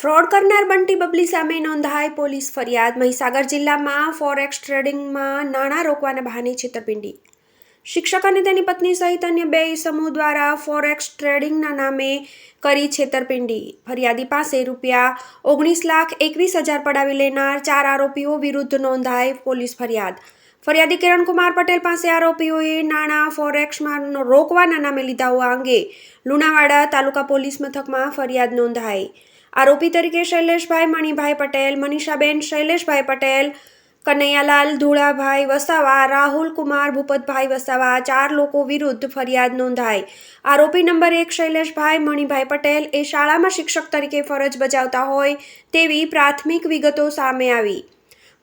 Fraud કરનાર બંટી બબલી સામે નોંધાઈ પોલીસ ફરિયાદ। મહીસાગર જિલ્લામાં ફોરેક્સ ટ્રેડિંગમાં નાણાં રોકવાના બહાને છેતરપિંડી। શિક્ષક અને તેની પત્ની સહિત અન્ય 2 ઇસમો દ્વારા ફોરેક્સ ટ્રેડિંગના નામે કરી છેતરપિંડી। ફરિયાદી પાસે ₹19,21,000 પડાવી લેનાર 4 આરોપીઓ વિરુદ્ધ નોંધાઈ પોલીસ ફરિયાદ। ફરિયાદી કિરણકુમાર પટેલ પાસે આરોપીઓએ નાણાં ફોરેક્સમાં રોકવાના નામે લીધા હોવા અંગે લુણાવાડા તાલુકા પોલીસ મથકમાં ફરિયાદ નોંધાઈ। આરોપી તરીકે શૈલેષભાઈ મણિભાઈ પટેલ, મનીષાબેન શૈલેષભાઈ પટેલ, કનૈયાલાલ ધુળાભાઈ વસાવા, રાહુલ કુમાર ભૂપતભાઈ વસાવા 4 લોકો વિરુદ્ધ ફરિયાદ નોંધાઈ। આરોપી નંબર 1 શૈલેષભાઈ મણિભાઈ પટેલ એ શાળામાં શિક્ષક તરીકે ફરજ બજાવતા હોય તેવી પ્રાથમિક વિગતો સામે આવી।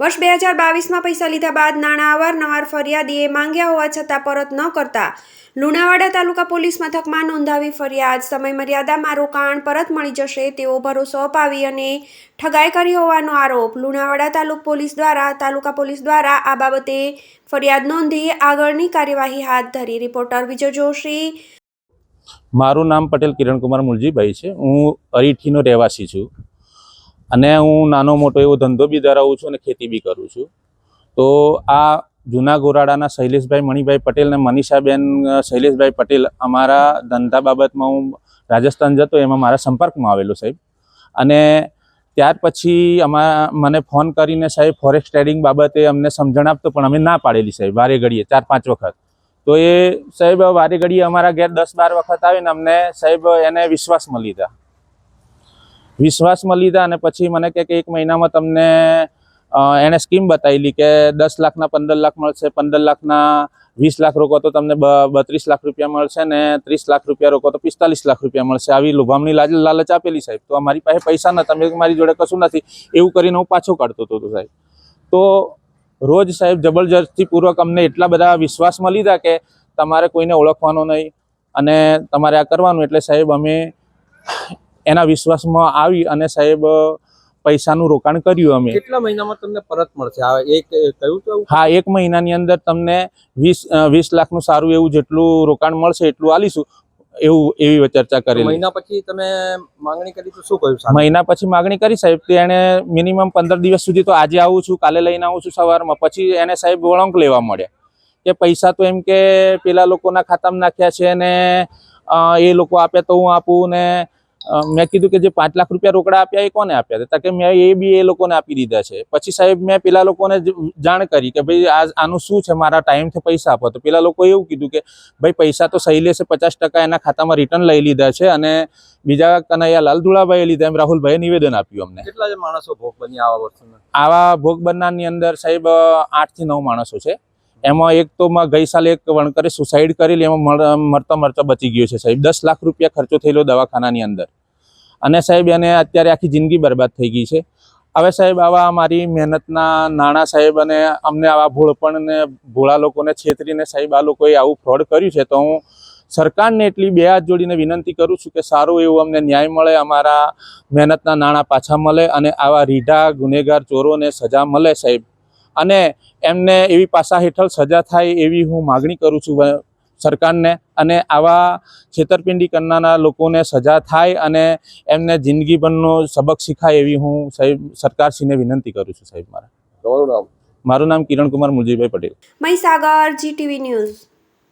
વર્ષ 2022માં પૈસા લીધા બાદ નાણાં અવારનવાર ફરિયાદીએ માંગ્યા હોવા છતાં પરત ન કરતા લુણાવાડા તાલુકા પોલીસ મથકમાં નોંધાવી ફરિયાદ। સમય મર્યાદામાં રોકાણ પરત મળી જશે તેવો ભરોસો અપાવી અને ઠગાઈ કરી હોવાનો આરોપ। લુણાવાડા તાલુકા પોલીસ દ્વારા આ બાબતે ફરિયાદ નોંધી આગળની કાર્યવાહી હાથ ધરી। રિપોર્ટર વિજય જોશી। મારું નામ પટેલ કિરણકુમાર મુલજીભાઈ છે। હું અરીઠીનો રહેવાસી છું અને હું નાનો મોટો એવો ધંધો બી ધરાવું છું અને ખેતી બી કરું છું। તો આ જૂના ગોરાડાના શૈલેષભાઈ મણિભાઈ પટેલ અને મનીષાબેન શૈલેષભાઈ પટેલ અમારા ધંધા બાબતમાં હું રાજસ્થાન જતો એમાં મારા સંપર્કમાં આવેલો સાહેબ। અને ત્યાર પછી મને ફોન કરીને સાહેબ ફોરેક્સ ટ્રેડિંગ બાબતે અમને સમજણ આપતો પણ અમે ના પાડેલી સાહેબ વારે ઘડીએ 4-5 વખત। તો એ સાહેબ વારે ઘડીએ અમારા ઘેર 10-12 વખત આવીને અમને સાહેબ એને વિશ્વાસમાં લીધા અને પછી મને કે 1 મહિનામાં તમને એને સ્કીમ બતાવેલી કે 10 લાખના 15 લાખ મળશે, 15 લાખના 20 લાખ રોકો તો તમને 32 લાખ રૂપિયા મળશે ને 30 લાખ રૂપિયા રોકો તો 45 લાખ રૂપિયા મળશે। આવી લોભામણી લાલચ આપેલી સાહેબ। તો અમારી પાસે પૈસા નતા, તમે મારી જોડે કશું નથી એવું કરીને હું પાછો કાઢતો હતો સાહેબ। તો રોજ સાહેબ જબરજસ્તીપૂર્વક અમને એટલા બધા વિશ્વાસમાં લીધા કે તમારે કોઈને ઓળખવાનો નહીં અને તમારે આ કરવાનું। એટલે સાહેબ અમે એના વિશ્વાસમાં આવી અને સાહેબ પૈસાનું રોકાણ કર્યું અમે। કેટલા મહિનામાં તમને પરત મળશે? હા, 1 મહિનાની અંદર તમને 20 લાખનું સારું એવું જેટલું રોકાણ મળશે એટલું આલીશું એવી ચર્ચા કરેલી। મહિના પછી તમે માંગણી કરી તો શું કહ્યું? મહિના પછી માંગણી કરી સાહેબ તો એને મિનિમમ 15 દિવસ સુધી તો આજે આવું છું, કાલે લઈને આવું છું સવારમાં। પછી એને સાહેબ વળંક લેવા મળ્યા કે પૈસા તો એમ કે પેલા લોકોના ખાતામાં નાખ્યા છે ને એ લોકો આપે તો હું આપું ને મેં કીધું કે જે 5 લાખ રૂપિયા રોકડા આપ્યા એ કોને આપ્યા હતા? કે મેં એ લોકોને આપી દીધા છે। પછી સાહેબ મેં પેલા લોકોને જાણ કરી કે ભાઈ આનું શું છે, મારા ટાઈમથી પૈસા આપો। તો પેલા લોકોએ એવું કીધું કે ભાઈ પૈસા તો શૈલેષે 50% એના ખાતામાં રિટર્ન લઈ લીધા છે અને બીજા કનૈયાલાલ ધુળાભાઈએ લીધા એમ રાહુલભાઈએ નિવેદન આપ્યું અમને। કેટલા માણસો ભોગ બન્યા આવા વર્ષમાં? આવા ભોગ બનનારની અંદર સાહેબ 8 થી 9 માણસો છે। એમાં એક તો ગઈ સાલે એક વણકરે સુસાઇડ કરેલી, એમાં મરતા બચી ગયો છે સાહેબ। 10 લાખ રૂપિયા ખર્ચો થયેલો દવાખાનાની અંદર અને સાહેબ એને અત્યારે આખી જિંદગી બરબાદ થઈ ગઈ છે। હવે સાહેબ આવા અમારી મહેનતના નાણાં સાહેબ અને અમને આવા ભોળપણને ભોળા લોકોને છેતરીને સાહેબ આ લોકોએ આવું ફ્રોડ કર્યું છે। તો હું સરકારને એટલી 2 હાથ જોડીને વિનંતી કરું છું કે સારું એવું અમને ન્યાય મળે, અમારા મહેનતના નાણાં પાછા મળે અને આવા રીઢા ગુનેગાર ચોરોને સજા મળે સાહેબ। અને એમને એવી પાસા હેઠળ સજા થાય એવી હું માગણી કરું છું સરકારને અને આવા છેતરપિંડી કરનારા લોકોને સજા થાય અને એમને જિંદગીભરનો સબક શીખાય એવી હું સાહેબ સરકારશ્રીને વિનંતી કરું છું સાહેબ। મારું નામ કિરણકુમાર મુલજીભાઈ પટેલ, મહીસાગર, GTV ન્યૂઝ।